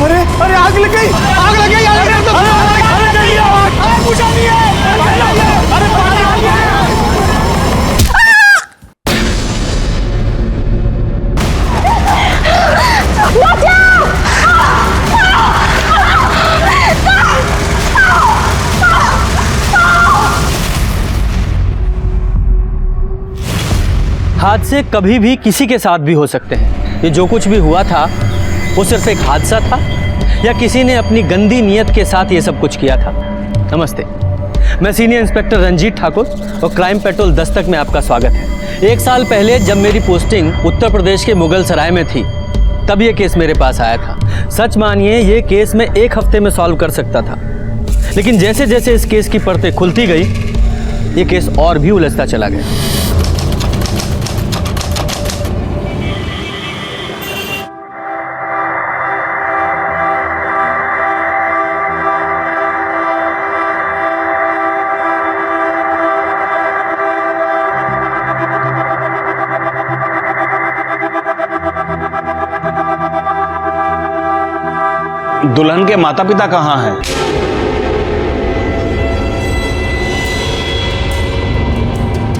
अरे अरे आग लग गई, आग लग गई, आग लग गई, अरे बुझा नहीं है, अरे पानी आ गया। हादसे कभी भी किसी के साथ भी हो सकते हैं। ये जो कुछ भी हुआ था वो सिर्फ एक हादसा था या किसी ने अपनी गंदी नियत के साथ ये सब कुछ किया था। नमस्ते, मैं सीनियर इंस्पेक्टर रंजीत ठाकुर और क्राइम पेट्रोल दस्तक में आपका स्वागत है। 1 साल पहले जब मेरी पोस्टिंग उत्तर प्रदेश के मुगल सराय में थी तब ये केस मेरे पास आया था। सच मानिए ये केस मैं 1 हफ्ते में सॉल्व कर सकता था, लेकिन जैसे जैसे इस केस की परतें खुलती गई ये केस और भी उलझता चला गया। दुल्हन के माता पिता कहाँ हैं?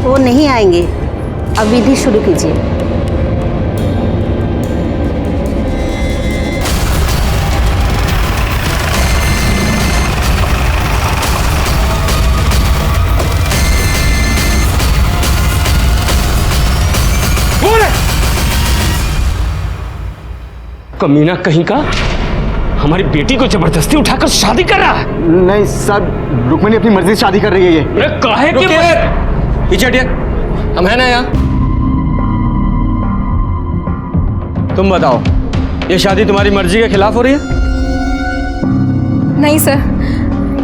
वो नहीं आएंगे, अब विधि शुरू कीजिए। कमीना कहीं का हमारी बेटी को जबरदस्ती उठाकर शादी कर रहा है। नहीं सर, रुक्मिणी अपनी मर्जी से शादी कर रही है। ये काहे की पीछे हटिए, हम है ना यहाँ। तुम बताओ, ये शादी तुम्हारी मर्जी के खिलाफ हो रही है? नहीं सर,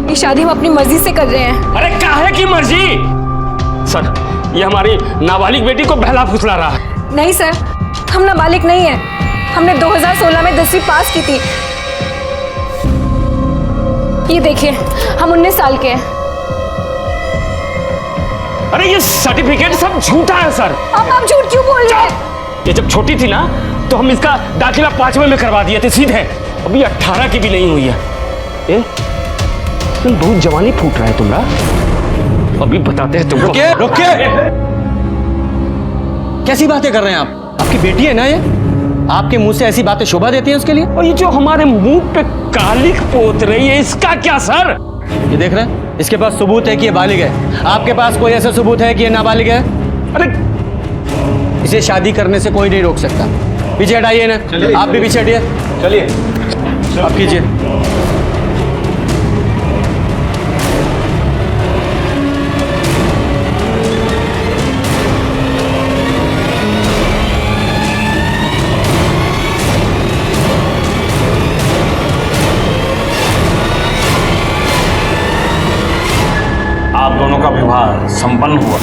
ये शादी हम अपनी मर्जी से कर रहे हैं। अरे काहे की मर्जी? सर, ये हमारी नाबालिग बेटी को बहला फुसला रहा है। नहीं सर, हम नाबालिग नहीं है। हमने 2016 में 10वीं पास की थी। ये देखिए, हम 19 साल के हैं। अरे ये सर्टिफिकेट सब झूठा है सर। अब आप झूठ क्यों बोल रहे हैं? ये जब छोटी थी ना तो हम इसका दाखिला 5वें में करवा दिए थे सीधे। अभी 18 की भी नहीं हुई है। तुम बहुत जवानी फूट रहा है तुम्हारा। अभी बताते हैं तुमको। रुकिए, रुकिए। कैसी बातें कर रहे हैं आप? आपकी बेटी है ना ये? आपके मुंह से ऐसी बातें शोभा देती हैं उसके लिए? और ये जो हमारे मुंह पे कालिक पोत रही है इसका क्या सर? ये देख रहे हैं, इसके पास सबूत है कि ये बालिग है। आपके पास कोई ऐसा सबूत है कि ये नाबालिग है? अरे इसे शादी करने से कोई नहीं रोक सकता। पीछे हटाइए ना, आप भी पीछे हटिए। चलिए, आप कीजिए। आप दोनों का विवाह संपन्न हुआ।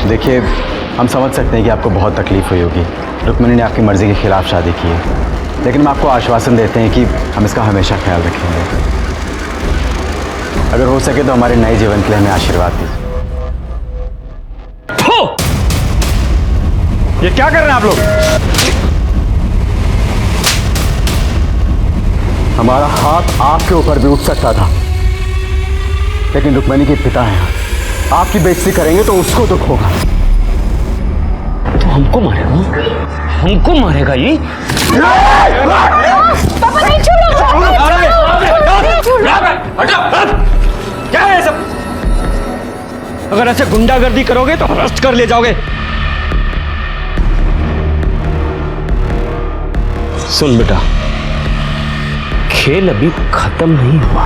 देखिए हम समझ सकते हैं कि आपको बहुत तकलीफ हुई होगी। रुक्मिणी ने आपकी मर्जी के खिलाफ शादी की है, लेकिन हम आपको आश्वासन देते हैं कि हम इसका हमेशा ख्याल रखेंगे। अगर हो सके तो हमारे नए जीवन के लिए हमें आशीर्वाद दीजिए। ये क्या कर रहे हैं आप लोग? हमारा हाथ आपके ऊपर भी उठ सकता था, लेकिन रुक्मिणी के पिता हैं। आपकी बेइज्जती करेंगे तो उसको दुख होगा। तो हमको मारेगा? हमको मारेगा ये? पापा नहीं, छोड़ो। क्या है सब? अगर ऐसे गुंडागर्दी करोगे तो अरेस्ट कर ले जाओगे। सुन बेटा, खेल अभी खत्म नहीं हुआ,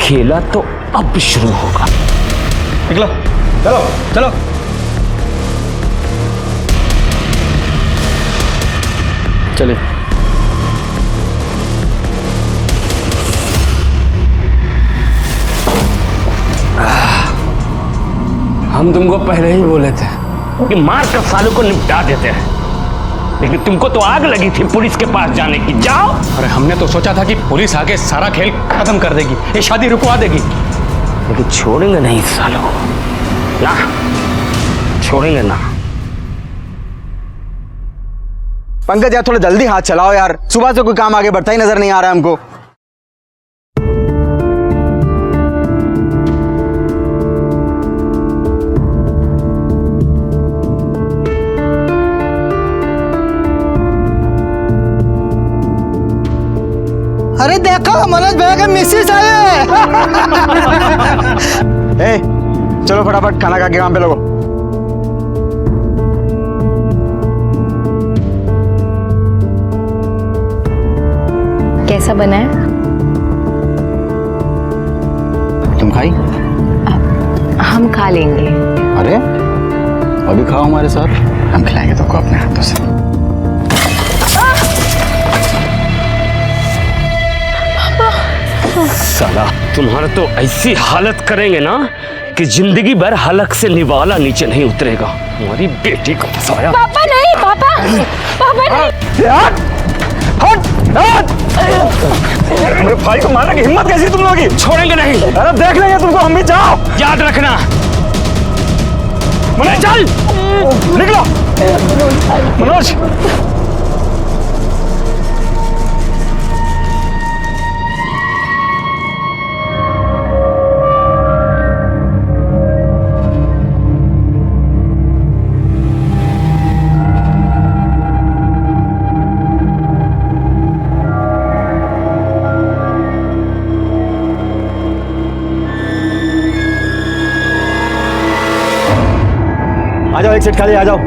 खेला तो अब शुरू होगा। निकलो, चलो चलो। चलिए। हम तुमको पहले ही बोले थे कि मार कर सालों को निपटा देते हैं, लेकिन तुमको तो आग लगी थी पुलिस के पास जाने की। जाओ। अरे हमने तो सोचा था कि पुलिस आके सारा खेल खत्म कर देगी, ये शादी रुकवा देगी, लेकिन छोड़ेंगे नहीं इस सालों को, ना छोड़ेंगे ना। पंकज यार थोड़ा जल्दी हाथ चलाओ यार, सुबह से कोई काम आगे बढ़ता ही नजर नहीं आ रहा है हमको। अरे देखो मनोज भैया के मिसेस आए हैं। ए, चलो फटाफट खाना खा के काम पे लगो। कैसा बना है? तुम खाई? हम खा लेंगे। अरे अभी खाओ हमारे साथ, हम खिलाएंगे तुमको अपने हाथों से। साला तुम्हारा तो ऐसी हालत करेंगे ना कि जिंदगी भर हलक से निवाला नीचे नहीं उतरेगा। हमारी बेटी को फंसाया। पापा नहीं, पापा पापा नहीं। मेरे भाई को मारने की हिम्मत कैसी तुम लोगों की? छोड़ेंगे नहीं। अरे देख लेंगे तुमको, हम भी। जाओ, याद रखना। मनोज चल, निकलो। मनोज आ जाओ, एक सीट खाली, आ जाओ।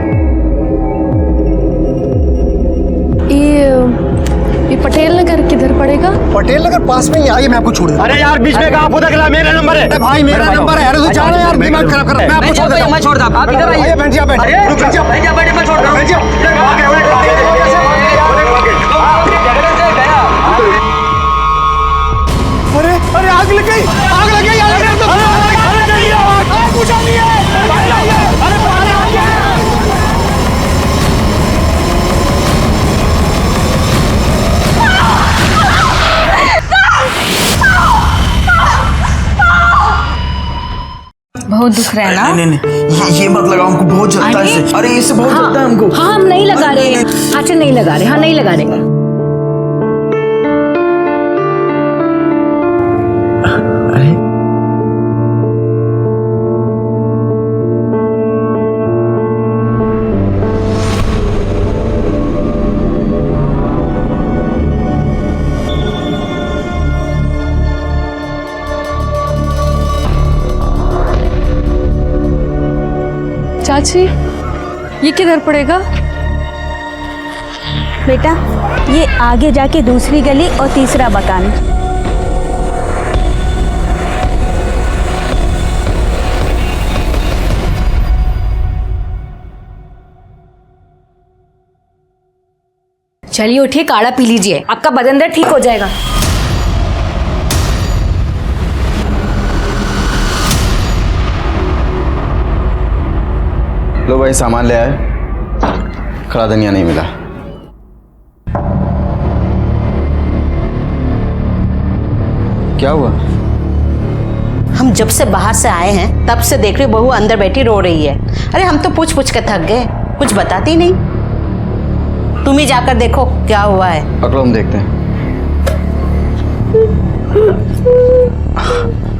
ये पटेल नगर किधर पड़ेगा? पटेल नगर पास में ही, आइए मैं आपको छोड़ दूं। अरे यार बीच में कहाँ पूछा खिला, मेरा नंबर है। अरे भाई मेरा नंबर है। अरे तो जाओ यार, दिमाग खराब कर। मैं आपको छोड़ देता हूं। मैं छोड़ दूं, आप इधर आइए। बैठ जाओ, बैठ जाओ। मैं छोड़ दूं। अरे अरे आग लग गई, आग लग गई, आग लग गई। बहुत दुख रहा है ना? नहीं नहीं, ये मत लगाओ, हमको बहुत जलता है इससे। अरे इससे बहुत जलता है हमको। हाँ, हम नहीं लगा रहे। अच्छा नहीं लगा रहे, हाँ नहीं लगा रहे। चाची, ये किधर पड़ेगा? बेटा ये आगे जाके दूसरी गली और तीसरा मकान। चलिए उठिए, काढ़ा पी लीजिए, आपका बदन दर्द ठीक हो जाएगा। लो भाई सामान ले आए, खड़ा धनिया नहीं मिला। क्या हुआ? हम जब से बाहर से आए हैं तब से देख रही बहू अंदर बैठी रो रही है। अरे हम तो पूछ पूछ के थक गए, कुछ बताती नहीं। तुम ही जाकर देखो क्या हुआ है। पकड़ो, हम देखते हैं।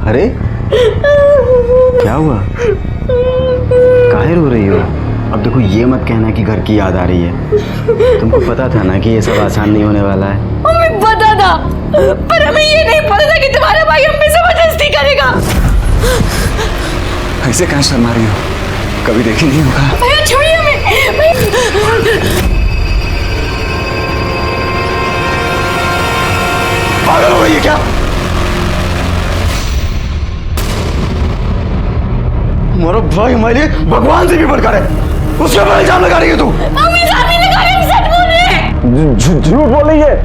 अरे क्या हुआ? काहे रो रही हो? अब देखो ये मत कहना कि घर की याद आ रही है। तुमको पता था ना कि ये सब आसान नहीं होने वाला है। हमें पता था, पर हमें ये नहीं पता था कि तुम्हारा भाई हम पे जबरदस्ती करेगा। ऐसे कहाँ शर्मा रही हो? कभी देखी नहीं होगा। भैया छोड़िए हमें। पागल हो गई है क्या? हमारा भाई हमारे लिए भगवान से भी बढ़कर है, उसके ऊपर इल्जाम लगा रही है तू। हम इल्जाम नहीं लगा रहे, हम सच बोल रहे हैं। झूठ बोल रही है।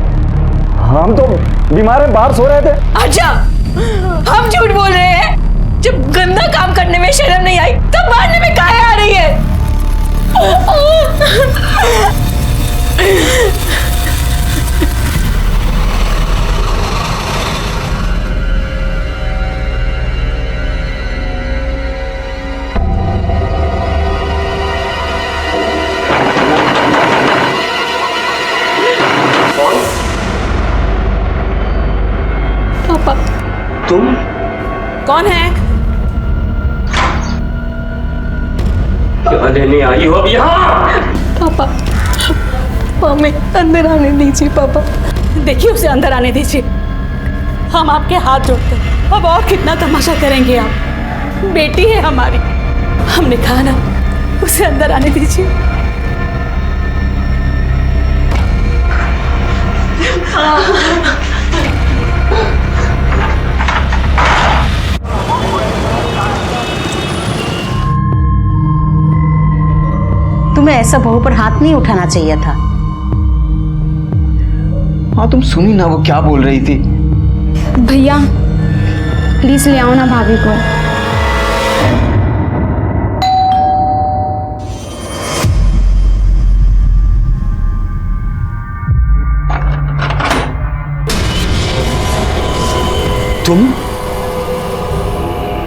हम तो बीमार हैं, बाहर सो रहे थे। अच्छा, हम झूठ बोल रहे हैं? जब गंदा काम करने में शर्म नहीं आई तब मारने में काहे आ रही है? कौन है? क्या लेने आई हो अब यहाँ? पापा, हमें अंदर आने दीजिए पापा। देखिए उसे अंदर आने दीजिए। हम आपके हाथ जोड़ते हैं। अब और कितना तमाशा करेंगे आप? बेटी है हमारी, हमने कहा ना, उसे अंदर आने दीजिए। तुम्हें ऐसा बहू पर हाथ नहीं उठाना चाहिए था। हाँ तुम सुनी ना वो क्या बोल रही थी। भैया प्लीज ले आओ ना भाभी को।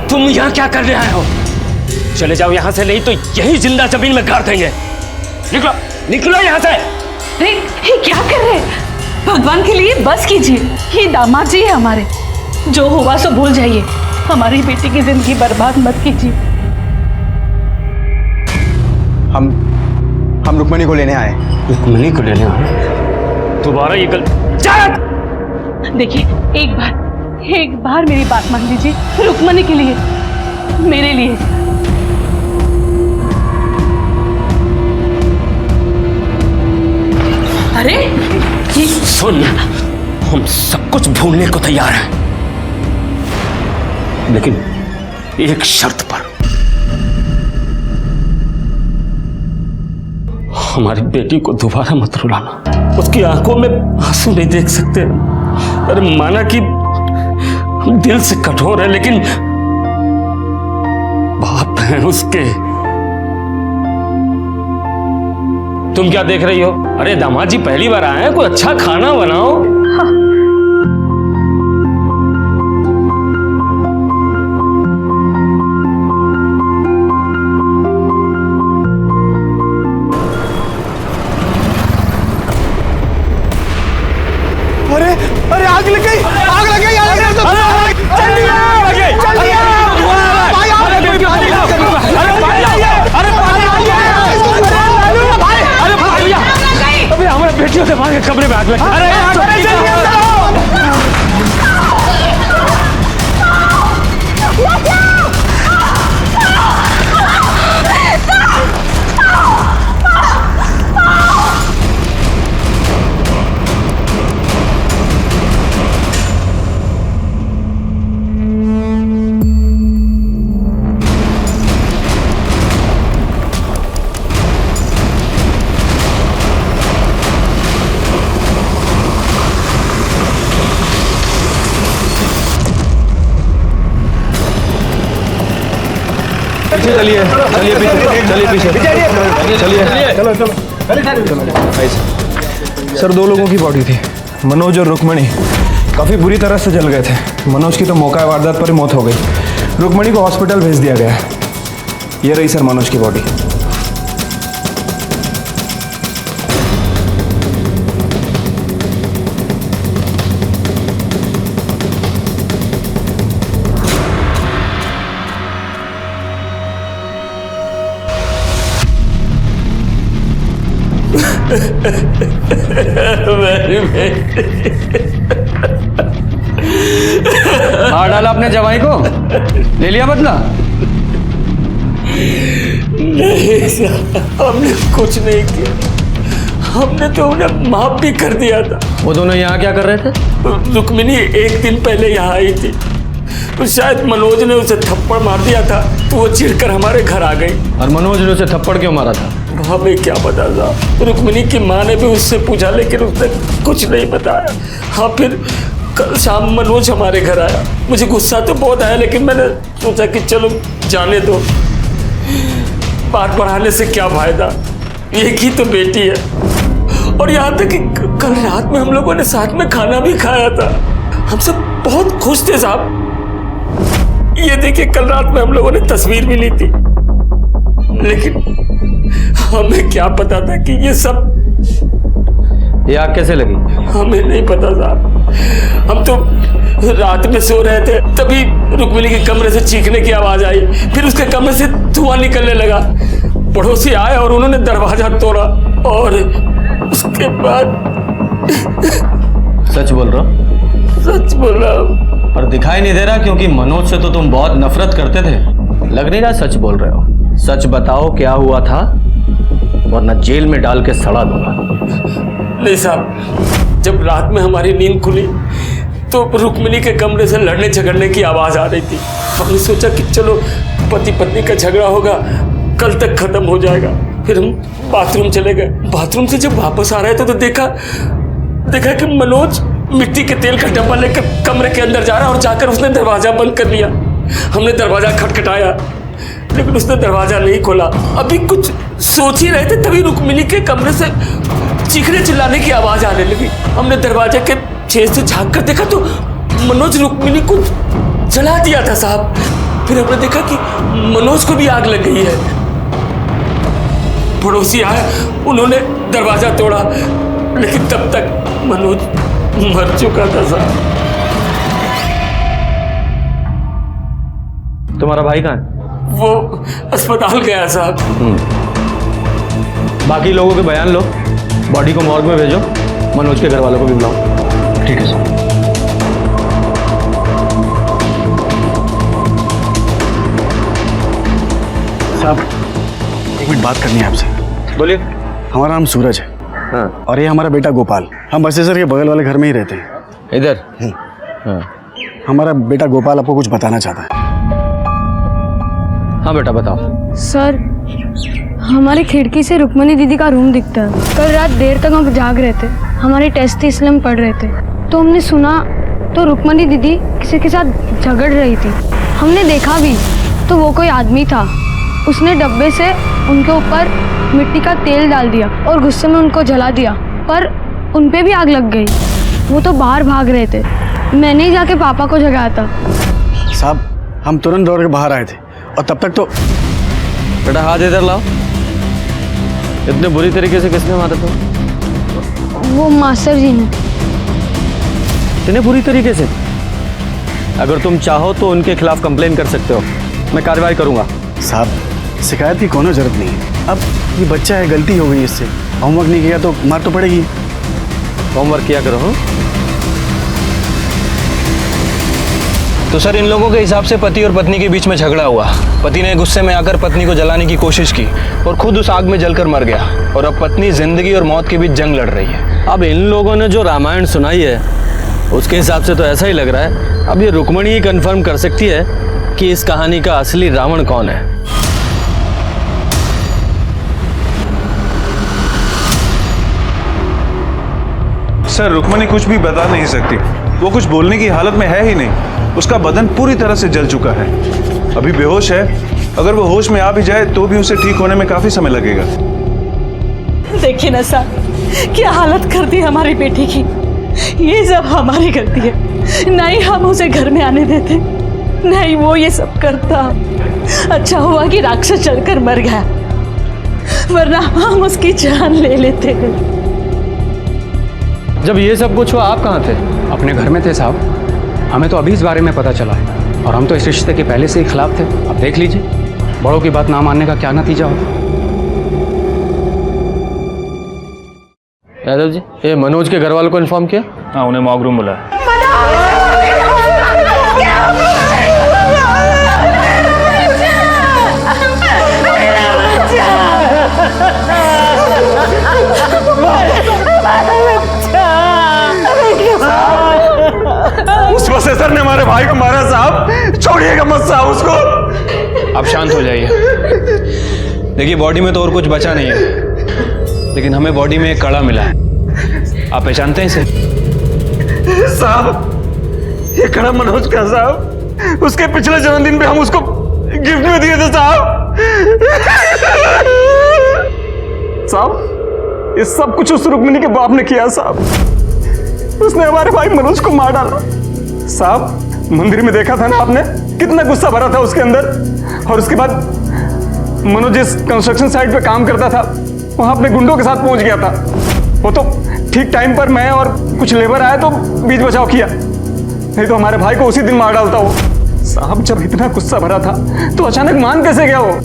तुम यहाँ क्या कर रहे हो? चले जाओ यहाँ से, नहीं तो यही जिंदा जमीन में गाड़ देंगे। निकलो निकलो यहाँ से। अरे ये क्या कर रहे हैं? भगवान के लिए बस कीजिए। ये दामाद जी है हमारे, जो हुआ सो भूल जाइए। हमारी बेटी की जिंदगी बर्बाद मत कीजिए। हम रुक्मणी को लेने आए। रुक्मणी को लेने आए? दोबारा ये गल देखिए एक बार मेरी बात मान लीजिए। रुक्मणी के लिए, मेरे लिए। अरे ये सुन, हम सब कुछ भूलने को तैयार हैं, लेकिन एक शर्त पर। हमारी बेटी को दोबारा मत रुलाना। उसकी आंखों में आंसू नहीं देख सकते। अरे माना कि हम दिल से कठोर है, लेकिन बाप हैं उसके। तुम क्या देख रही हो? अरे दामाद जी पहली बार आए हैं, कोई अच्छा खाना बनाओ। अरे आग लग गई, आग लग गई, आग लग गई। चलिए चलिए भाई, अरे हमारे बेटियों से भाग कमरे में आग लगी। चलिए चलिए पीछे चलिए चलो चलो सर, 2 लोगों की बॉडी थी, मनोज और रुक्मणी। काफ़ी बुरी तरह से जल गए थे। मनोज की तो मौका वारदात पर ही मौत हो गई। रुक्मणी को हॉस्पिटल भेज दिया गया। ये रही सर मनोज की बॉडी। मार डाला अपने जवाई को, ले लिया बदला? नहीं सर, हमने कुछ नहीं किया। हमने तो उन्हें माफ भी कर दिया था। वो दोनों यहाँ क्या कर रहे थे? रुक्मिणी 1 दिन पहले यहाँ आई थी, तो शायद मनोज ने उसे थप्पड़ मार दिया था, तो वो चिढ़कर हमारे घर आ गई। और मनोज ने उसे थप्पड़ क्यों मारा था? हमें क्या पता था। रुक्मिणी की माँ ने भी उससे पूछा, लेकिन उसने कुछ नहीं बताया। हाँ, फिर कल शाम मनोज हमारे घर आया। मुझे गुस्सा तो बहुत आया, लेकिन मैंने सोचा कि चलो जाने दो, बात बढ़ाने से क्या फायदा, एक ही तो बेटी है। और यहाँ तक कि कल रात में हम लोगों ने साथ में खाना भी खाया था। हम सब बहुत खुश थे साहब। ये देखिए, कल रात में हम लोगों ने तस्वीर भी ली थी, लेकिन हमें क्या पता था कि ये सब। ये आग कैसे लगी? हमें नहीं पता साहब। हम तो रात में सो रहे थे, तभी रुक्मिणी के कमरे से चीखने की आवाज आई। फिर उसके कमरे से धुआं निकलने लगा। पड़ोसी आए और उन्होंने दरवाजा तोड़ा और उसके बाद। सच बोल रहा हो? सच बोल रहा हूँ। पर दिखाई नहीं दे रहा, क्योंकि मनोज से तो तुम बहुत नफरत करते थे। लग नहीं रहा सच बोल रहे हो। सच बताओ क्या हुआ था, वरना जेल में डाल के सड़ा दूंगा। नहीं साहब, जब रात में हमारी नींद खुली तो रुक्मिणी के कमरे से लड़ने झगड़ने की आवाज आ रही थी। हमने सोचा कि चलो पति पत्नी का झगड़ा होगा, कल तक खत्म हो जाएगा। फिर हम बाथरूम चले गए। बाथरूम से जब वापस आ रहे थे तो देखा कि मनोज मिट्टी के तेल का डब्बा लेकर कमरे के अंदर जा रहा और जाकर उसने दरवाजा बंद कर लिया। हमने दरवाजा खटखटाया, लेकिन उसने दरवाजा नहीं खोला। अभी कुछ सोच ही रहे थे, तभी रुक्मिणी के कमरे से चीखने चिल्लाने की आवाज आने लगी। हमने दरवाजे के छेद से झांक कर देखा तो मनोज रुक्मिणी को जला दिया था साहब। फिर हमने देखा कि मनोज को भी आग लग गई है। पड़ोसी आए, उन्होंने दरवाजा तोड़ा, लेकिन तब तक मनोज मर चुका था साहब। तुम्हारा भाई कहाँ है? वो अस्पताल गया साहब। बाकी लोगों के बयान लो, बॉडी को मॉर्ग में भेजो, मनोज के घर वालों को भी बुलाओ। ठीक है सर। साहब एक मिनट बात करनी है आपसे। बोलिए। हमारा नाम सूरज है। हाँ। और ये हमारा बेटा गोपाल। हम बसेसर के बगल वाले घर में ही रहते हैं। इधर? हाँ। हमारा बेटा गोपाल आपको कुछ बताना चाहता है। हाँ बेटा बताओ। सर, हमारी खिड़की से रुक्मणी दीदी का रूम दिखता है। कल रात देर तक हम जाग रहे थे, हमारी टेस्ट थी इसलिए हम पढ़ रहे थे, तो हमने सुना तो रुक्मणी दीदी किसी के साथ झगड़ रही थी। हमने देखा भी तो वो कोई आदमी था, उसने डब्बे से उनके ऊपर मिट्टी का तेल डाल दिया और गुस्से में उनको जला दिया, पर उन पे भी आग लग गई। वो तो बाहर भाग रहे थे, मैंने ही जाके पापा को जगाया था। साहब हम तुरंत दौड़ के बाहर आए थे और तब तक तो। बेटा हाथ इधर लाओ। इतने बुरी तरीके से किसने मारा था? वो मास्टर जी ने। इतने बुरी तरीके से? अगर तुम चाहो तो उनके खिलाफ कंप्लेन कर सकते हो, मैं कार्रवाई करूंगा। साहब शिकायत की कोनो जरूरत नहीं है। अब ये बच्चा है, गलती हो गई इससे, होमवर्क नहीं किया तो मार तो पड़ेगी। होमवर्क किया करो। हाँ? तो सर इन लोगों के हिसाब से पति और पत्नी के बीच में झगड़ा हुआ। पति ने गुस्से में आकर पत्नी को जलाने की कोशिश की और खुद उस आग में जलकर मर गया, और अब पत्नी जिंदगी और मौत के बीच जंग लड़ रही है। अब इन लोगों ने जो रामायण सुनाई है उसके हिसाब से तो ऐसा ही लग रहा है। अब ये रुक्मणी ही कंफर्म कर सकती है कि इस कहानी का असली रावण कौन है। सर रुक्मणी कुछ भी बता नहीं सकती, वो कुछ बोलने की हालत में है ही नहीं। उसका बदन पूरी तरह से जल चुका है, अभी बेहोश है। अगर वो होश में आ भी जाए तो भी उसे ठीक होने में काफी समय लगेगा। देखिए ना साहब, क्या हालत कर दी हमारी बेटी की। ये सब हमारी गलती है, नहीं हम उसे घर में आने देते, नहीं वो ये सब करता। अच्छा हुआ कि राक्षस चढ़कर मर गया, वरना हम उसकी जान ले लेते। जब ये सब कुछ हुआ आप कहाँ थे? अपने घर में थे साहब, हमें तो अभी इस बारे में पता चला है, और हम तो इस रिश्ते के पहले से ही खिलाफ थे। अब देख लीजिए, बड़ों की बात ना मानने का क्या नतीजा होगा। यादव जी, ये मनोज के घर वालों को इन्फॉर्म किया? हाँ, उन्हें मॉर्ग रूम बुलाया। उस प्रोफेसर ने हमारे भाई को मारा साहब, छोड़िएगा मत साहब उसको। आप शांत हो जाइए। देखिए बॉडी में तो और कुछ बचा नहीं है, लेकिन हमें बॉडी में एक कड़ा मिला है। आप पहचानते हैं इसे? साहब ये कड़ा मनोज का साहब, उसके पिछले जन्मदिन पे हम उसको गिफ्ट में दिए थे साहब। साहब ये सब कुछ उस रुक्मिणी के बाप ने किया साहब। उसने हमारे भाई मनोज को मार डाला साहब। मंदिर में देखा था ना आपने, कितना गुस्सा भरा था उसके अंदर। और उसके बाद मनोज जिस कंस्ट्रक्शन साइट पे काम करता था, वहां अपने गुंडों के साथ पहुंच गया था। वो तो ठीक टाइम पर मैं और कुछ लेबर आए तो बीच बचाव किया, नहीं तो हमारे भाई को उसी दिन मार डालता वो। साहब जब इतना गुस्सा भरा था तो अचानक मान कैसे गया वो?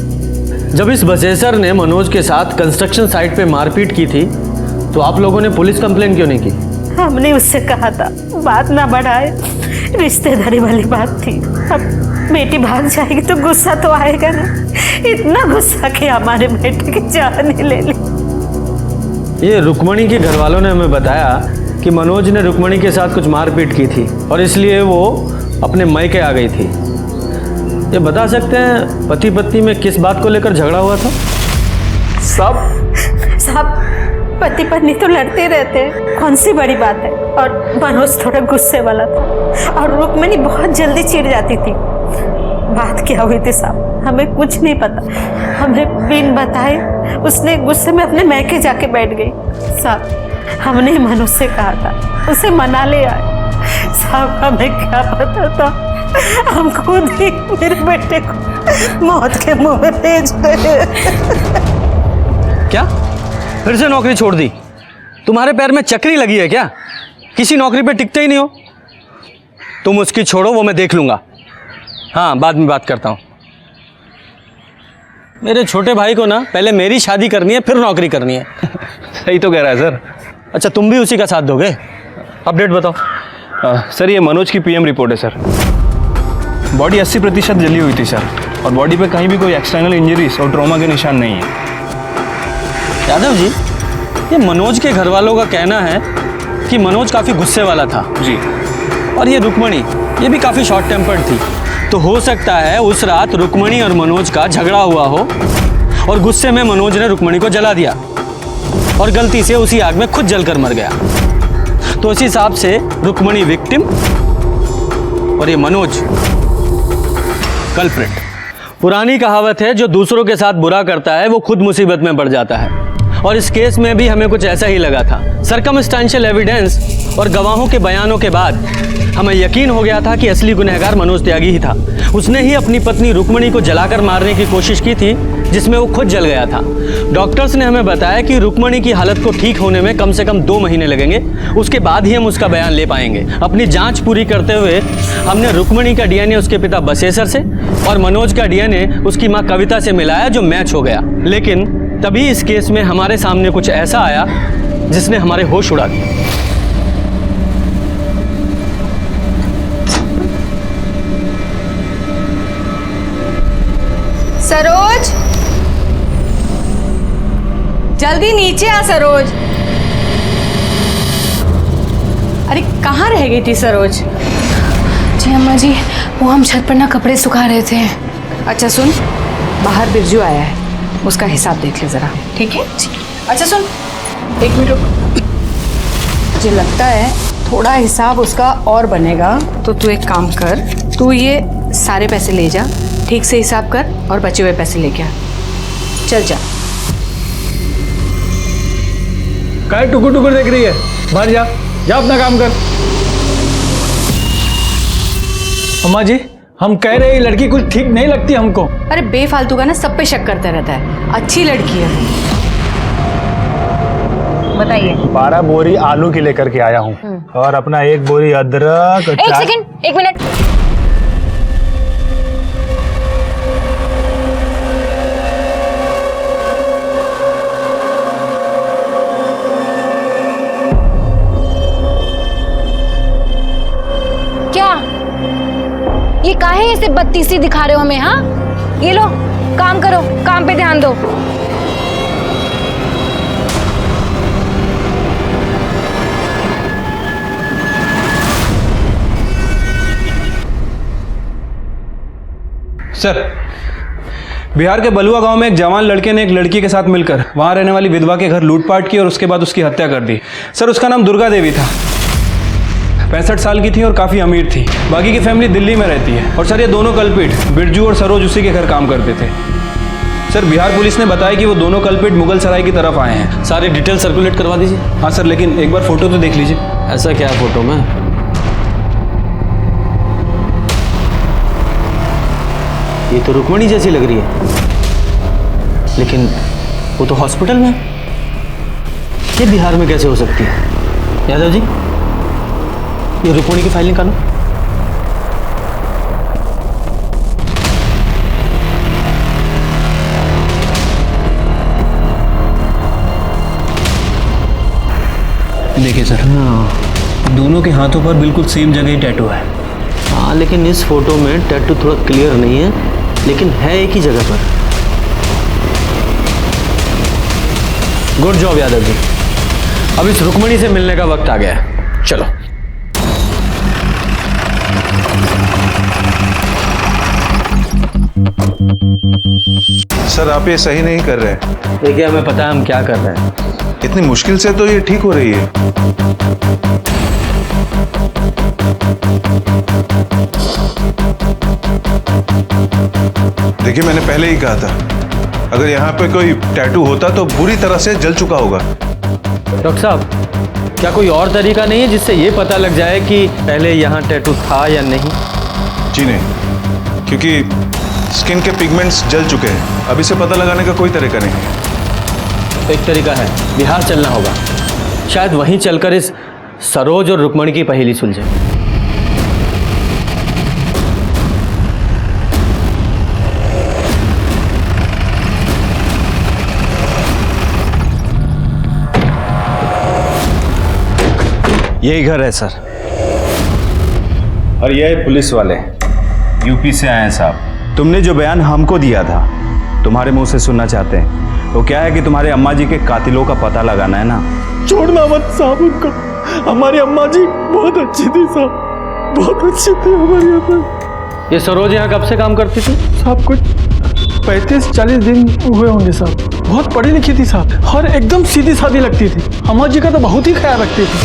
जब इस बसेसर ने मनोज के साथ कंस्ट्रक्शन साइट पे मारपीट की थी तो आप लोगों ने पुलिस कंप्लेन क्यों नहीं की? हमने उससे कहा था बात ना बढ़ाए, रिश्तेदारी वाली बात थी। अब बेटी भाग जाएगी तो गुस्सा तो आएगा ना। इतना गुस्सा कि हमारे बेटे की जान ही ले ली। ये रुक्मणी के घर वालों ने हमें बताया कि मनोज ने रुक्मणी के साथ कुछ मारपीट की थी और इसलिए वो अपने मायके आ गई थी। ये बता सकते हैं पति पत्नी में किस बात को लेकर झगड़ा हुआ था? साहब पति पत्नी तो लड़ते रहते हैं, कौन सी बड़ी बात है। और मनोज थोड़ा गुस्से वाला था और रुक्मणी बहुत जल्दी चिढ़ जाती थी। बात क्या हुई थी साहब हमें कुछ नहीं पता। हमें बिन बताए उसने गुस्से में अपने मैके जाके बैठ गई। साहब हमने मनोज से कहा था उसे मना ले आए। साहब हमें क्या पता था, हम खुद ही मेरे बेटे को मौत के मुंह में भेज गए। क्या फिर से नौकरी छोड़ दी? तुम्हारे पैर में चक्री लगी है क्या? किसी नौकरी पे टिकते ही नहीं हो। तुम उसकी छोड़ो, वो मैं देख लूंगा। हाँ बाद में बात करता हूँ। मेरे छोटे भाई को ना पहले मेरी शादी करनी है फिर नौकरी करनी है। सही तो कह रहा है सर। अच्छा तुम भी उसी का साथ दोगे? अपडेट बताओ। सर ये मनोज की पीएम रिपोर्ट है सर। बॉडी 80% जली हुई थी सर और बॉडी पे कहीं भी कोई एक्सटर्नल इंजरीज और ट्रॉमा के निशान नहीं है। यादव जी ये मनोज के घर वालों का कहना है कि मनोज काफ़ी गुस्से वाला था जी, और ये रुक्मणी ये भी काफ़ी शॉर्ट टेम्पर्ड थी। तो हो सकता है उस रात रुक्मणी और मनोज का झगड़ा हुआ हो और गुस्से में मनोज ने रुक्मणी को जला दिया और गलती से उसी आग में खुद जलकर मर गया। तो इस हिसाब से रुक्मणी विक्टिम और ये मनोज कल्प्रिट। पुरानी कहावत है जो दूसरों के साथ बुरा करता है वो खुद मुसीबत में पड़ जाता है, और इस केस में भी हमें कुछ ऐसा ही लगा था। सर्कमस्टेंशियल एविडेंस और गवाहों के बयानों के बाद हमें यकीन हो गया था कि असली गुनहगार मनोज त्यागी ही था। उसने ही अपनी पत्नी रुक्मणी को जलाकर मारने की कोशिश की थी जिसमें वो खुद जल गया था। डॉक्टर्स ने हमें बताया कि रुक्मणी की हालत को ठीक होने में कम से कम 2 महीने लगेंगे, उसके बाद ही हम उसका बयान ले पाएंगे। अपनी जांच पूरी करते हुए हमने रुक्मणी का डीएनए उसके पिता बसेसर से और मनोज का डीएनए उसकी माँ कविता से मिलाया जो मैच हो गया। लेकिन तभी इस केस में हमारे सामने कुछ ऐसा आया जिसने हमारे होश उड़ा दिए। सरोज जल्दी नीचे आ सरोज। अरे कहाँ रह गई थी सरोज? जी अम्मा जी वो हम छत पर ना कपड़े सुखा रहे थे। अच्छा सुन, बाहर बिरजू आया है, उसका हिसाब देख ले जरा, ठीक है? अच्छा सुन, 1 मिनट रुक। मुझे लगता है थोड़ा हिसाब उसका और बनेगा, तो तू एक काम कर, तू ये सारे पैसे ले जा, ठीक से हिसाब कर और बचे हुए पैसे लेके आ। चल जा। काय टुकुर टुकुर देख रही है? बाहर जा, जा अपना काम कर। अम्मा जी हम कह रहे हैं लड़की कुछ ठीक नहीं लगती हमको। अरे बेफालतू का ना सब पे शक करता रहता है, अच्छी लड़की है वो। बताइए। 12 बोरी आलू की लेकर के आया हूँ और अपना 1 बोरी अदरक। 1 सेकंड, 1 मिनट। क्या ये काहे ऐसे बत्तीसी दिखा रहे हो हमें? हाँ ये लो काम करो, काम पे ध्यान दो। सर बिहार के बलुआ गांव में एक जवान लड़के ने एक लड़की के साथ मिलकर वहां रहने वाली विधवा के घर लूटपाट की और उसके बाद उसकी हत्या कर दी। सर उसका नाम दुर्गा देवी था, 65 साल की थी और काफ़ी अमीर थी। बाकी की फैमिली दिल्ली में रहती है। और सर ये दोनों कल्पिट बिरजू और सरोज उसी के घर काम करते थे। सर बिहार पुलिस ने बताया कि वो दोनों कल्पिट मुगल सराय की तरफ आए हैं। सारी डिटेल सर्कुलेट करवा दीजिए। हाँ सर, लेकिन एक बार फोटो तो देख लीजिए। ऐसा क्या है फोटो में? ये तो रुक्मणी जैसी लग रही है, लेकिन वो तो हॉस्पिटल में। ये बिहार में कैसे हो सकती है? यादव जी, ये रुक्मणी की फाइल निकालो। देखिए सर, दोनों के हाथों पर बिल्कुल सेम जगह ही टैटू है। हाँ, लेकिन इस फोटो में टैटू थोड़ा क्लियर नहीं है, लेकिन है एक ही जगह पर। Good job Yadav ji. अब इस रुक्मणी से मिलने का वक्त आ गया है, चलो। सर आप ये सही नहीं कर रहे हैं। देखिए, हमें पता है हम क्या कर रहे हैं। इतनी मुश्किल से तो ये ठीक हो रही है। देखिए, मैंने पहले ही कहा था, अगर यहाँ पे कोई टैटू होता तो बुरी तरह से जल चुका होगा। डॉक्टर साहब, क्या कोई और तरीका नहीं है जिससे ये पता लग जाए कि पहले यहाँ टैटू था या नहीं? जी नहीं, क्योंकि स्किन के पिगमेंट्स जल चुके हैं। अब इसे पता लगाने का कोई तरीका नहीं है। एक तरीका है, बिहार चलना होगा। शायद वहीं चलकर इस सरोज और रुक्मणी की पहेली सुलझे। यही घर है सर। और ये पुलिस वाले यूपी से आए हैं साहब। तुमने जो बयान हमको दिया था, तुम्हारे मुंह से सुनना चाहते हैं। तो क्या है कि तुम्हारे अम्मा जी के कातिलों का पता लगाना है ना। छोड़ना मत साहब उनको। हमारी अम्मा जी बहुत अच्छी थी साहब, बहुत अच्छी थी हमारी अम्मा। ये सरोज यहाँ कब से काम करती थी? साहब कुछ 35-40 दिन हुए होंगे साहब। बहुत पढ़ी लिखी थी साहब, और एकदम सीधी सादी लगती थी। अम्मा जी का तो बहुत ही ख्याल रखती थी,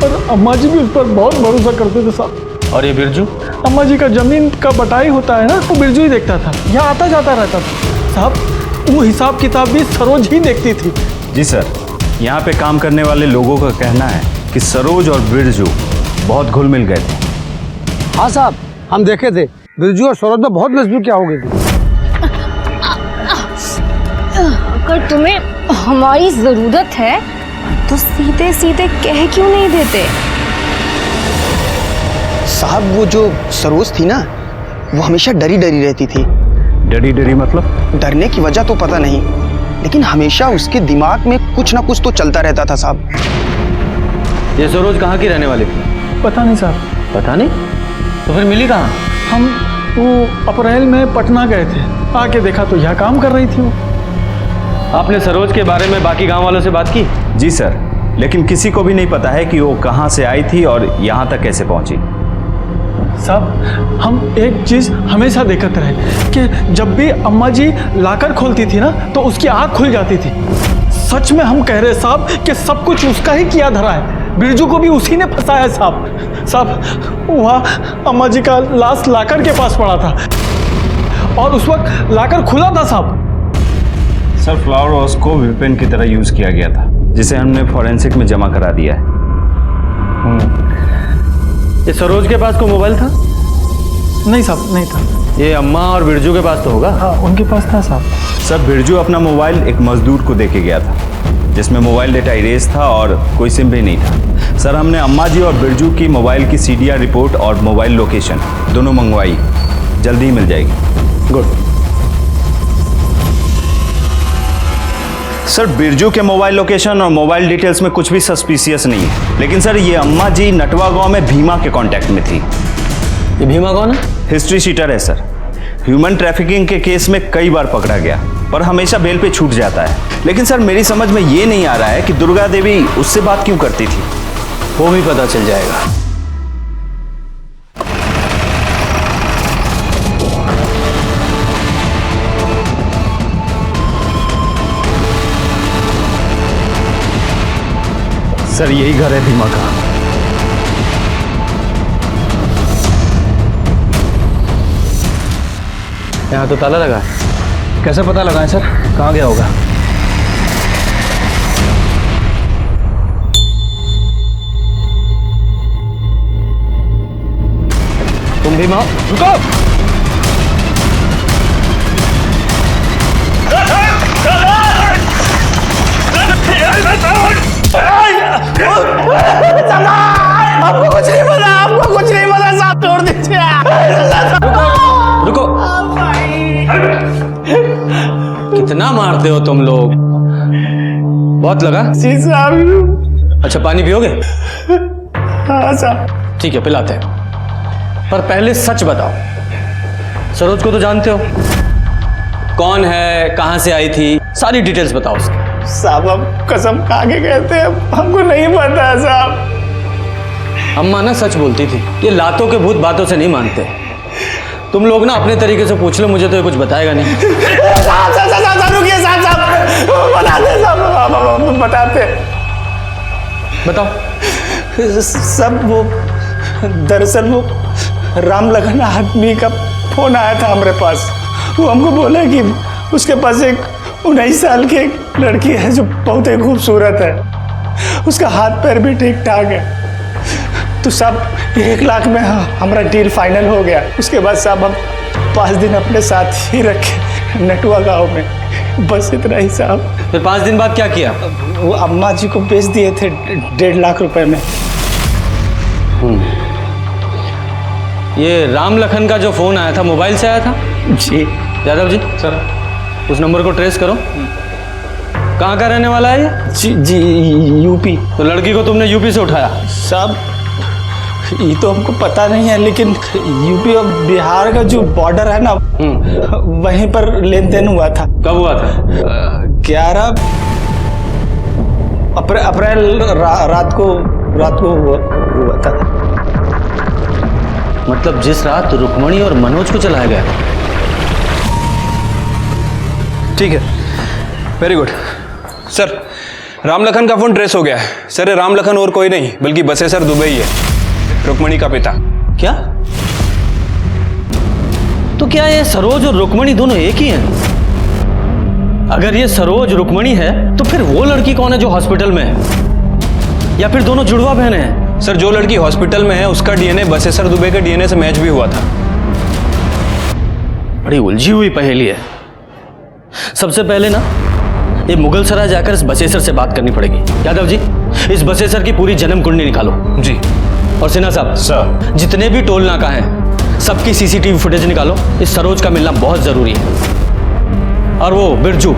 और अम्मा जी भी उस पर बहुत भरोसा करते थे साहब। और ये बिरजू? अम्मा जी का जमीन का बटाई होता है ना, वो बिरजू ही देखता था। यहाँ आता जाता रहता था साहब। वो हिसाब किताब भी सरोज ही देखती थी। जी सर, यहाँ पे काम करने वाले लोगों का कहना है कि सरोज और बिरजू बहुत घुल मिल गए थे। हाँ साहब, हम देखे थे, बिरजू और सरोज में बहुत नजदीकियाँ हो गई थी। अगर तुम्हें हमारी जरूरत है तो सीधे सीधे कह क्यों नहीं देते? साहब, वो जो सरोज थी ना, वो हमेशा डरी डरी रहती थी। डरी डरी मतलब? डरने की वजह तो पता नहीं, लेकिन हमेशा उसके दिमाग में कुछ ना कुछ तो चलता रहता था साहब। ये सरोज कहाँ की रहने वाली थी? पता नहीं साहब। पता नहीं? तो फिर मिली कहाँ? हम वो अप्रैल में पटना गए थे, आके देखा तो यहाँ काम कर रही थी वो। आपने सरोज के बारे में बाकी गांव वालों से बात की? जी सर, लेकिन किसी को भी नहीं पता है कि वो कहाँ से आई थी और यहाँ तक कैसे पहुँची। साहब, हम एक चीज हमेशा देखते रहे कि जब भी अम्मा जी लाकर खोलती थी ना, तो उसकी आँख खुल जाती थी। सच में हम कह रहे साहब कि सब कुछ उसका ही किया धरा है। बिरजू को भी उसी ने फंसाया साहब। साहब, वहाँ अम्मा जी का लाश लाकर के पास पड़ा था, और उस वक्त लाकर खुला था साहब। सर, फ्लावर वॉश को वेपन की तरह यूज किया गया था, जिसे हमने फॉरेंसिक में जमा करा दिया है। ये सरोज के पास कोई मोबाइल था? नहीं साहब, नहीं था। ये अम्मा और बिरजू के पास तो होगा? हाँ, उनके पास था साहब। सर, बिरजू अपना मोबाइल एक मजदूर को देके गया था, जिसमें मोबाइल डेटा इरेज था और कोई सिम भी नहीं था। सर, हमने अम्मा जी और बिरजू की मोबाइल की CDR रिपोर्ट और मोबाइल लोकेशन दोनों मंगवाई, जल्दी ही मिल जाएगी। गुड। सर, बिरजू के मोबाइल लोकेशन और मोबाइल डिटेल्स में कुछ भी सस्पिशियस नहीं है, लेकिन सर ये अम्मा जी नटवा गांव में भीमा के कांटेक्ट में थी। ये भीमा कौन है? हिस्ट्री शीटर है सर। ह्यूमन ट्रैफिकिंग के केस में कई बार पकड़ा गया, पर हमेशा बेल पे छूट जाता है। लेकिन सर, मेरी समझ में ये नहीं आ रहा है कि दुर्गा देवी उससे बात क्यों करती थी। वो भी पता चल जाएगा। सर, यही घर है भीमा का। यहाँ तो ताला लगा है। कैसे पता लगाएं सर, कहाँ गया होगा? तुम भी माँ, रुको। कितना मारते हो तुम लोग? बहुत लगा? जी साहब। अच्छा पानी पियोगे? हाँ साहब। ठीक है पिलाते हैं, पर पहले सच बताओ, सरोज को तो जानते हो? कौन है, कहां से आई थी, सारी डिटेल्स बताओ उसकी। साहब हम कसम खा के कहते हैं, हमको नहीं पता साहब। अम्मा ना सच बोलती थी, ये लातों के भूत बातों से नहीं मानते। तुम लोग ना अपने तरीके से पूछ लो, मुझे तो ये कुछ बताएगा नहीं। रुकिए साहब, बताते साहब, बताते। बताओ। सब वो दरअसल वो राम लखन आदमी का फोन आया था हमारे पास। वो हमको बोला कि उसके पास एक 19 साल की एक लड़की है जो बहुत ही खूबसूरत है, उसका हाथ पैर भी ठीक ठाक है। तो साहब 1 लाख में हमारा डील फाइनल हो गया। उसके बाद साहब हम 5 दिन अपने साथ ही रखे नटुआ गांव में, बस इतना ही साहब। फिर 5 दिन बाद क्या किया? वो अम्मा जी को बेच दिए थे 1.5 लाख रुपए में। ये राम लखन का जो फोन आया था मोबाइल से आया था? जी। यादव जी सर, उस नंबर को ट्रेस करो। कहाँ का रहने वाला है ये? जी यूपी। तो लड़की को तुमने यूपी से उठाया? साहब ये तो हमको पता नहीं है, लेकिन यूपी और बिहार का जो बॉर्डर है ना, वहीं पर लेन देन हुआ था। कब हुआ था? 11 अप्रैल रात को हुआ था। मतलब जिस रात रुक्मणी और मनोज को चलाया गया? ठीक है, वेरी गुड सर। रामलखन का फोन ट्रेस हो गया है सर। ये रामलखन और कोई नहीं बल्कि बसेसर दुबई है, रुक्मणी का पिता। क्या? तो क्या ये सरोज और रुक्मणी दोनों एक ही हैं? अगर ये सरोज रुक्मणी है तो फिर वो लड़की कौन है जो हॉस्पिटल में है? या फिर दोनों जुड़वा बहनें हैं? सर जो लड़की हॉस्पिटल में है उसका डीएनए बसेसर दुबे के डीएनए से मैच भी हुआ था। बड़ी उलझी हुई पहेली है। सबसे पहले ना ये मुगल सराय जाकर इस बसेसर से बात करनी पड़ेगी। यादव जी इस बसेसर की पूरी जन्म कुंडली निकालो। जी। और सिन्हा साहब सर, जितने भी टोल नाका हैं सबकी सीसीटीवी फुटेज निकालो। इस सरोज का मिलना बहुत जरूरी है। और वो बिरजू,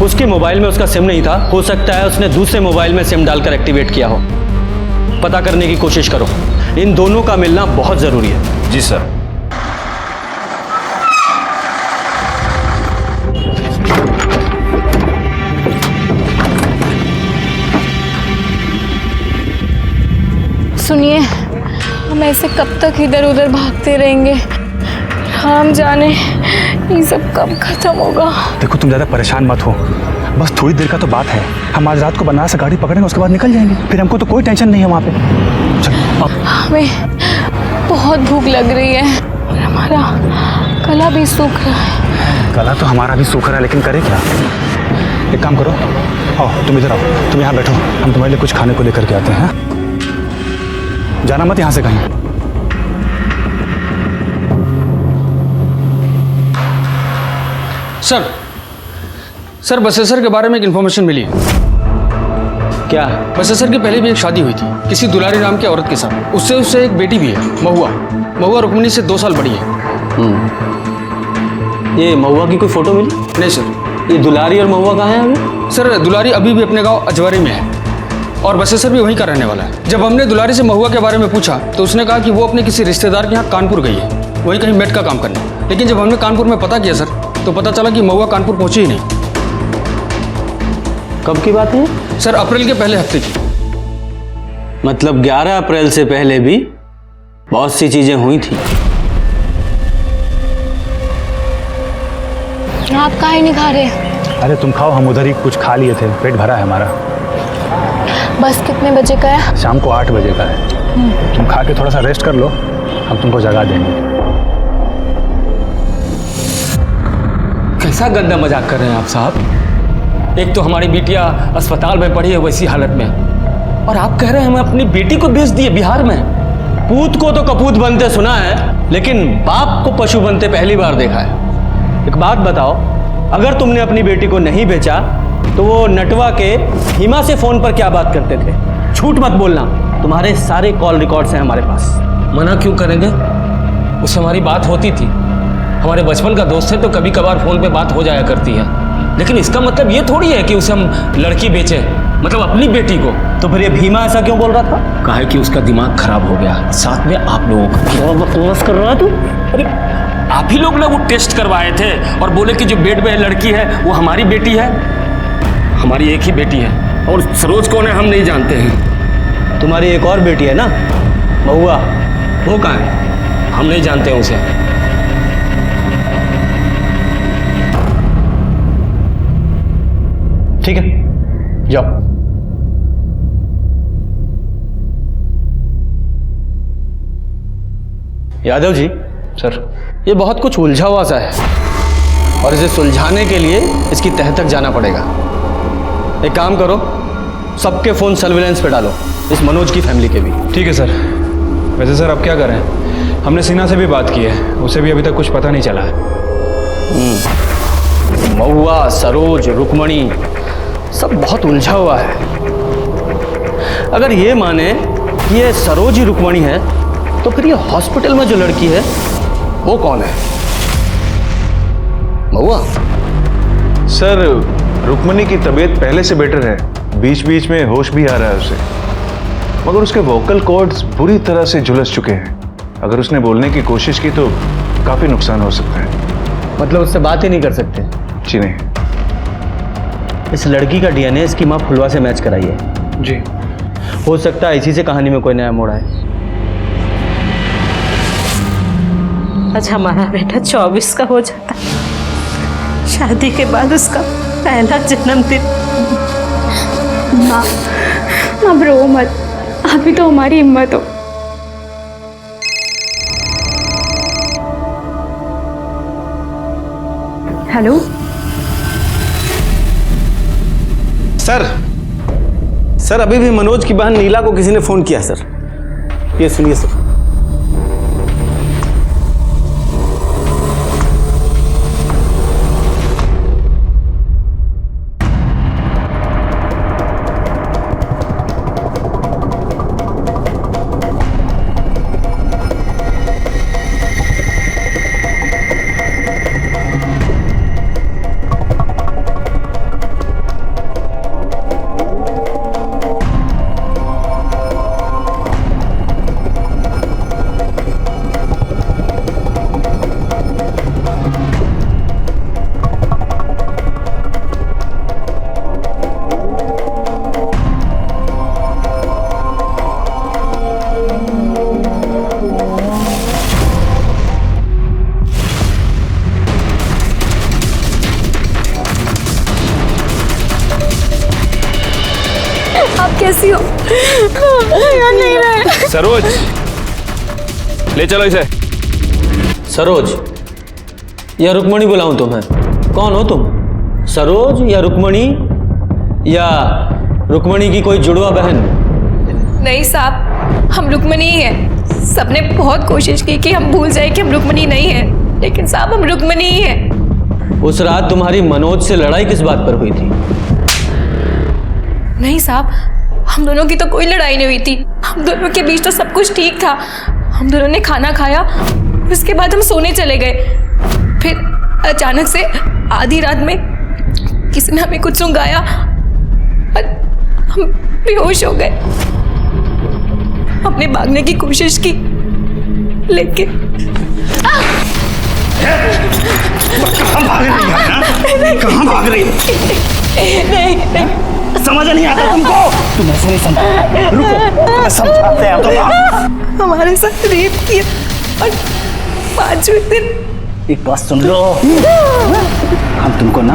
उसके मोबाइल में उसका सिम नहीं था, हो सकता है उसने दूसरे मोबाइल में सिम डालकर एक्टिवेट किया हो। पता करने की कोशिश करो, इन दोनों का मिलना बहुत जरूरी है। जी सर। सुनिए, हम ऐसे कब तक इधर उधर भागते रहेंगे? हम जाने ये सब कब खत्म होगा। देखो तुम ज़्यादा परेशान मत हो, बस थोड़ी देर का तो बात है। हम आज रात को बनारस से गाड़ी पकड़ेंगे, उसके बाद निकल जाएंगे। फिर हमको तो कोई टेंशन नहीं है वहाँ पे। चलो अब हमें बहुत भूख लग रही है और हमारा गला भी सूख रहा है। गला तो हमारा भी सूख रहा है, लेकिन करे क्या? एक काम करो, आओ तुम इधर आओ, तुम यहाँ बैठो, हम तुम्हारे लिए कुछ खाने को लेकर के आते हैं। जाना मत यहाँ से कहीं। सर बसेसर के बारे में एक इन्फॉर्मेशन मिली है। क्या? बसेसर की पहले भी एक शादी हुई थी किसी दुलारी नाम की औरत के साथ। उससे एक बेटी भी है, महुआ रुक्मणी से 2 साल बड़ी है। ये महुआ की कोई फोटो मिली? नहीं सर। ये दुलारी और महुआ कहाँ है अभी? सर दुलारी अभी भी अपने गांव अजवारी में है और बसेसर भी वहीं का रहने वाला है। जब हमने दुलारी से महुआ के बारे में पूछा तो उसने कहा कि वो अपने किसी रिश्तेदार के यहाँ कानपुर गई है, वहीं कहीं मेट का काम करने। लेकिन जब हमने कानपुर में पता किया सर तो पता चला कि महुआ कानपुर पहुंची ही नहीं। कब की बात है? सर अप्रैल के पहले हफ्ते की। मतलब 11 अप्रैल से पहले भी बहुत सी चीजें हुई थी। आप काहे नहीं खा रहे? अरे तुम खाओ, हम उधर ही कुछ खा लिए थे, पेट भरा है हमारा। बस कितने बजे का है? शाम को 8 बजे का है। तुम खा के थोड़ा सा रेस्ट कर लो, हम तुमको जगा देंगे। कैसा गंदा मजाक कर रहे हैं आप साहब? एक तो हमारी बिटिया अस्पताल में पड़ी है वैसी हालत में, और आप कह रहे हैं हमें अपनी बेटी को बेच दिए बिहार में। पूत को तो कपूत बनते सुना है, लेकिन बाप को पशु बनते पहली बार देखा है। एक बात बताओ, अगर तुमने अपनी बेटी को नहीं बेचा तो वो नटवा के हिमा से फोन पर क्या बात करते थे? झूठ मत बोलना, तुम्हारे सारे कॉल रिकॉर्ड्स हैं हमारे पास। मना क्यों करेंगे? उससे हमारी बात होती थी, हमारे बचपन का दोस्त है तो कभी कभार फोन पे बात हो जाया करती है, लेकिन इसका मतलब ये थोड़ी है कि उसे हम लड़की बेचे, मतलब अपनी बेटी को। तो फिर ये भीमा ऐसा क्यों बोल रहा था? कहा है कि उसका दिमाग खराब हो गया, साथ में आप लोगों का। क्या बकवास कर रहा है तू? अरे आप ही लोग ना वो टेस्ट करवाए थे और बोले कि जो बेड में लड़की है वो हमारी बेटी है। हमारी एक ही बेटी है और सरोज कौन है हम नहीं जानते हैं। तुम्हारी एक और बेटी है ना, महुआ, वो कहाँ है? हम नहीं जानते हैं उसे। ठीक है, जाओ। यादव जी। सर, ये बहुत कुछ उलझा हुआ सा है और इसे सुलझाने के लिए इसकी तह तक जाना पड़ेगा। एक काम करो, सबके फोन सर्विलेंस पे डालो, इस मनोज की फैमिली के भी। ठीक है सर। वैसे सर अब क्या करें, हमने सीना से भी बात की है, उसे भी अभी तक कुछ पता नहीं चला है। महुआ, सरोज, रुक्मणी सब बहुत उलझा हुआ है। अगर ये माने कि ये सरोज ही रुक्मणी है तो फिर ये हॉस्पिटल में जो लड़की है वो कौन है? महुआ? सर, रुक्मणी की तबीयत पहले से बेटर है, बीच बीच में होश भी आ रहा है उसे, मगर उसके वोकल कॉर्ड्स बुरी तरह से झुलस चुके हैं। अगर उसने बोलने की कोशिश की तो काफी नुकसान हो सकता है। मतलब उससे बात ही नहीं कर सकते? जी नहीं। इस लड़की का डीएनए इसकी माँ फुलवा से मैच कराई है। जी। हो सकता है इसी से कहानी में कोई नया मोड़ आए। आज हमारा बेटा 24 का हो जाता, शादी के बाद उसका पहला जन्मदिन। माँ, अब रो मत, अभी तो हमारी हिम्मत हो। हेलो सर, अभी भी मनोज की बहन नीला को किसी ने फोन किया सर। ये सुनिए सर। कैसी हो? यार नहीं रहे। सरोज, ले चलो इसे। सरोज या रुक्मणी बुलाऊं तुम्हें? कौन हो तुम? सरोज या रुक्मणी, या रुक्मणी की कोई जुड़वा बहन? नहीं साहब, हम रुक्मणी ही हैं। सबने बहुत कोशिश की कि हम भूल जाए कि हम रुक्मणी नहीं हैं, लेकिन साहब हम रुक्मणी ही हैं। उस रात तुम्हारी मनोज से लड़ाई किस बात पर हुई थी? नहीं साहब, हम दोनों की तो कोई लड़ाई नहीं हुई थी। हम दोनों के बीच तो सब कुछ ठीक था। हम दोनों ने खाना खाया, उसके बाद हम सोने चले गए। फिर अचानक से आधी रात में किसी ने हमें कुछ सुंघाया और हम बेहोश हो गए। हमने भागने की कोशिश की, लेकिन कहाँ भाग रही है? कहाँ भाग रही है? नहीं, समझ नहीं आता तुमको? तुम ऐसे नहीं समझ। रुको, समझाते हैं तुम। हमारे साथ रेप किया और 5वें दिन। एक बात सुन लो, हम तुमको ना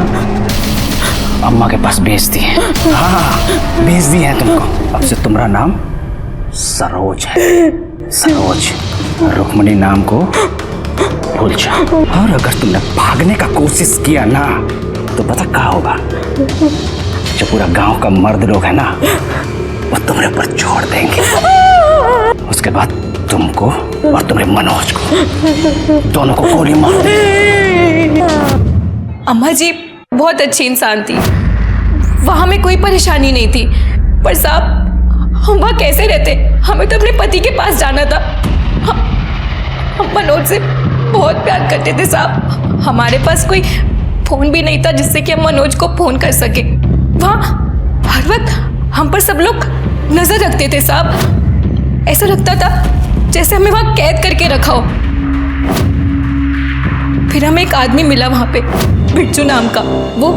अम्मा के पास भेज दिए। हाँ, भेज दिए हैं तुमको। अब से तुम्हारा नाम सरोज है। सरोज, रुक्मणी नाम को भूल जाओ। और अगर तुमने भागने का कोशिश किया ना तो पता क्या होगा? जो पूरा गांव का मर्द लोग है ना, वो तुम्हारे ऊपर छोड़ देंगे। उसके बाद तुमको और तुम्हारे मनोज को, दोनों को गोली मार देंगे। अम्मा जी बहुत अच्छी इंसान थी, वहां में कोई परेशानी नहीं थी। पर साहब, हम वहाँ कैसे रहते? हमें तो अपने पति के पास जाना था। हम मनोज से बहुत प्यार करते थे साहब। हमारे पास कोई फोन भी नहीं था जिससे कि हम मनोज को फोन कर सके। वहाँ हर वक्त हम पर सब लोग नजर रखते थे साहब। ऐसा लगता था जैसे हमें वहाँ कैद करके रखा हो। फिर हमें एक आदमी मिला वहाँ पे, बिट्टू नाम का। वो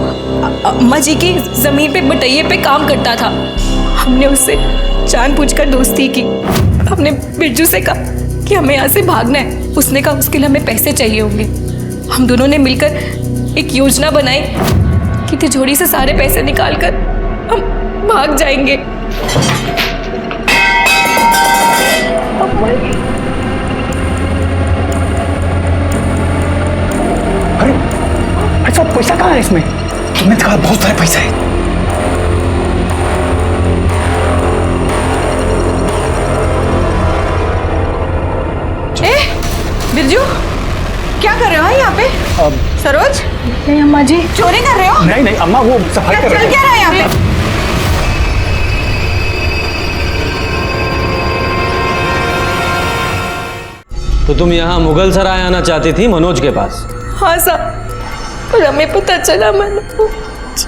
अम्मा जी की जमीन पे बटैये पे काम करता था। हमने उससे जानबूझकर दोस्ती की। हमने बिरजू से कहा कि हमें यहाँ से भागना है। उसने कहा उसके लिए हमें पैसे चाहिए होंगे। हम दोनों ने मिलकर एक योजना बनाई कि तिजोरी से सारे पैसे निकालकर हम भाग जाएंगे। अरे सब पैसा कहाँ है इसमें? तुमने कहा बहुत सारा पैसा है। बिरजू क्या कर रहे हो यहाँ पे? सरोज? नहीं अम्मा जी। चोरी कर रहे हो? नहीं नहीं अम्मा, वो सफाई कर रहे चल क्या रहा है यहाँ पे? तो तुम यहाँ मुगल सराय आना चाहती थी मनोज के पास? हाँ साहब, और हमें पता चला मनोज।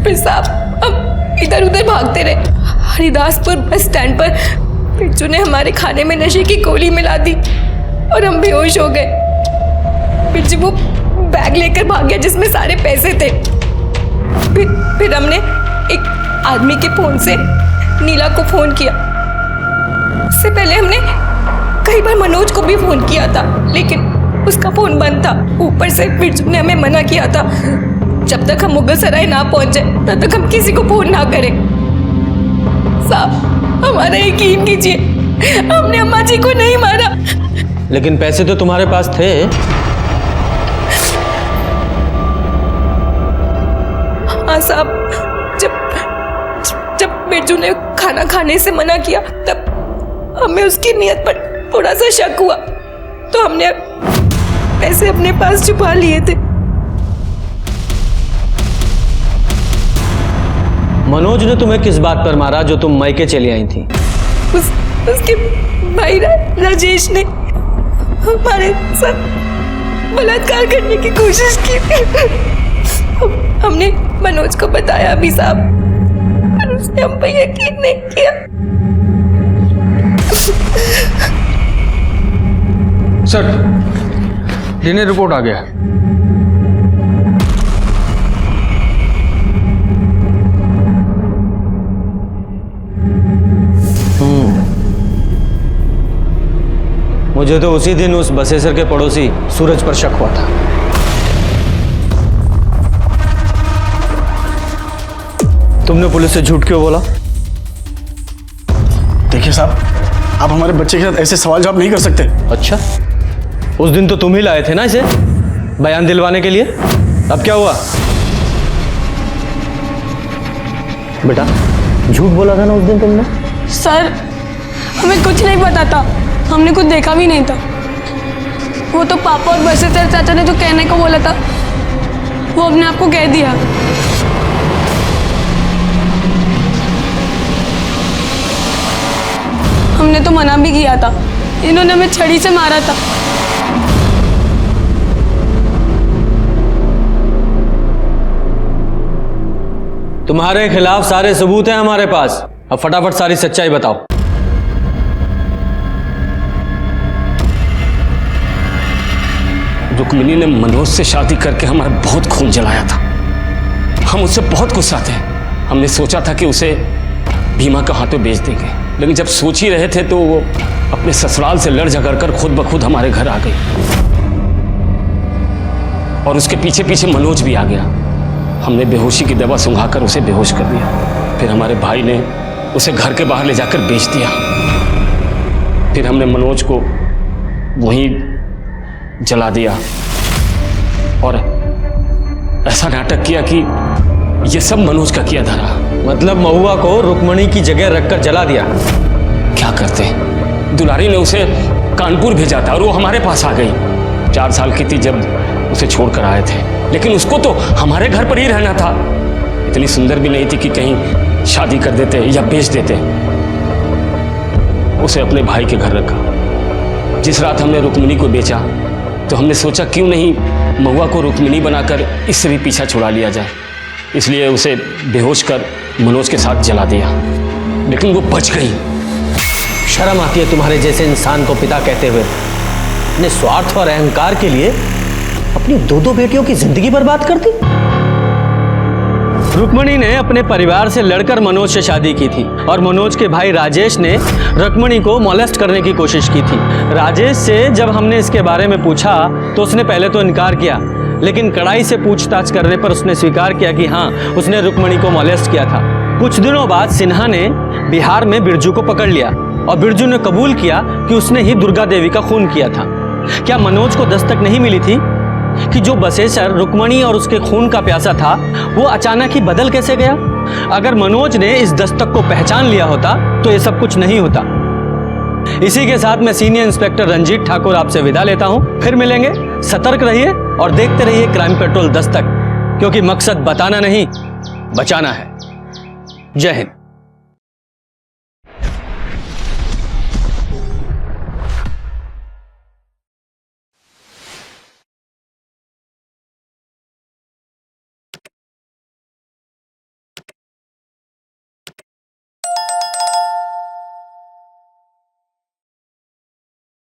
फिर साहब हम इधर उधर भागते रहे। हरिदासपुर बस स्टैंड पर बिट्टू ने हमारे खाने में नशे की गोली मिला दी और हम बेहोश हो गए। बिट्टू वो बैग लेकर भाग गया जिसमें सारे पैसे थे। फिर हमने एक आदमी के फोन से नीला को फोन किया। उससे पहले हमने कई बार मनोज को भी फोन किया था, लेकिन उसका फोन बंद था। ऊपर से बिट्टू ने हमें मना किया था जब तक हम मुगल सराय ना पहुंचे तब तक हम किसी को फोन ना करें। साहब हमारा यकीन कीजिए, हमने अम्मा जी को नहीं मारा। लेकिन पैसे तो तुम्हारे पास थे। हाँ साहब, जब बिट्टू ने खाना खाने से मना किया तब हमें उसकी नीयत पर थोड़ा सा शक हुआ, तो हमने पैसे अपने पास छुपा लिए थे। मनोज ने तुम्हें किस बात पर मारा जो तुम मायके चली आई थी? उसके भाई राजेश ने हमारे साथ बलात्कार करने की कोशिश की थी। हमने मनोज को बताया भी साहब, पर उसने हम पे यकीन नहीं किया। सर, डीएनए रिपोर्ट आ गया। मुझे तो उसी दिन उस बसेसर के पड़ोसी सूरज पर शक हुआ था। तुमने पुलिस से झूठ क्यों बोला? देखिए साहब, आप हमारे बच्चे के साथ ऐसे सवाल जवाब नहीं कर सकते। अच्छा, उस दिन तो तुम ही लाए थे ना इसे बयान दिलवाने के लिए। अब क्या हुआ? बेटा झूठ बोला था ना उस दिन तुमने। सर हमें कुछ नहीं पता था, हमने कुछ देखा भी नहीं था। वो तो पापा और बसेसर चाचा ने जो कहने को बोला था वो अपने आप को कह दिया। हमने तो मना भी किया था, इन्होंने हमें छड़ी से मारा था। तुम्हारे खिलाफ सारे सबूत हैं हमारे पास। अब फटाफट सारी सच्चाई बताओ। रुक्मिनी ने मनोज से शादी करके हमारा बहुत खून जलाया था। हम उससे बहुत गुस्सा थे। हमने सोचा था कि उसे भीमा के हाथों बेच देंगे, लेकिन जब सोच ही रहे थे तो वो अपने ससुराल से लड़ झगड़ कर खुद ब खुद हमारे घर आ गई। और उसके पीछे पीछे मनोज भी आ गया। हमने बेहोशी की दवा सुंघाकर उसे बेहोश कर दिया। फिर हमारे भाई ने उसे घर के बाहर ले जाकर बेच दिया। फिर हमने मनोज को वहीं जला दिया और ऐसा नाटक किया कि ये सब मनोज का किया धरा। मतलब महुआ को रुक्मणी की जगह रखकर जला दिया। क्या करते, दुलारी ने उसे कानपुर भेजा था और वो हमारे पास आ गई। 4 साल की थी जब उसे छोड़कर आए थे, लेकिन उसको तो हमारे घर पर ही रहना था। इतनी सुंदर भी नहीं थी कि कहीं शादी कर देते या बेच देते। उसे अपने भाई के घर रखा। जिस रात हमने रुक्मिणी को बेचा तो हमने सोचा क्यों नहीं महुआ को रुक्मिणी बनाकर इससे भी पीछा छुड़ा लिया जाए। इसलिए उसे बेहोश कर मनोज के साथ जला दिया, लेकिन वो बच गई। शर्म आती है तुम्हारे जैसे इंसान को पिता कहते हुए। अपने स्वार्थ और अहंकार के लिए अपनी दो बेटियों की जिंदगी बर्बाद कर दी। रुक्मणी ने अपने परिवार से लड़कर मनोज से शादी की थी और मनोज के भाई राजेश ने रुक्मणी को मॉलेस्ट करने की कोशिश की थी। राजेश से जब हमने इसके बारे में पूछा तो उसने पहले तो इनकार किया, लेकिन कड़ाई से पूछताछ करने पर उसने स्वीकार किया कि हाँ, उसने रुक्मणी को मॉलेस्ट किया था। कुछ दिनों बाद सिन्हा ने बिहार में बिरजू को पकड़ लिया और बिरजू ने कबूल किया कि उसने ही दुर्गा देवी का खून किया था। क्या मनोज को दस्तक नहीं मिली थी कि जो बसेसर रुक्मणी और उसके खून का प्यासा था वो अचानक ही बदल कैसे गया? अगर मनोज ने इस दस्तक को पहचान लिया होता तो ये सब कुछ नहीं होता। इसी के साथ मैं सीनियर इंस्पेक्टर रंजीत ठाकुर आपसे विदा लेता हूं। फिर मिलेंगे। सतर्क रहिए और देखते रहिए क्राइम पेट्रोल दस्तक, क्योंकि मकसद बताना नहीं, बचाना है। जय हिंद।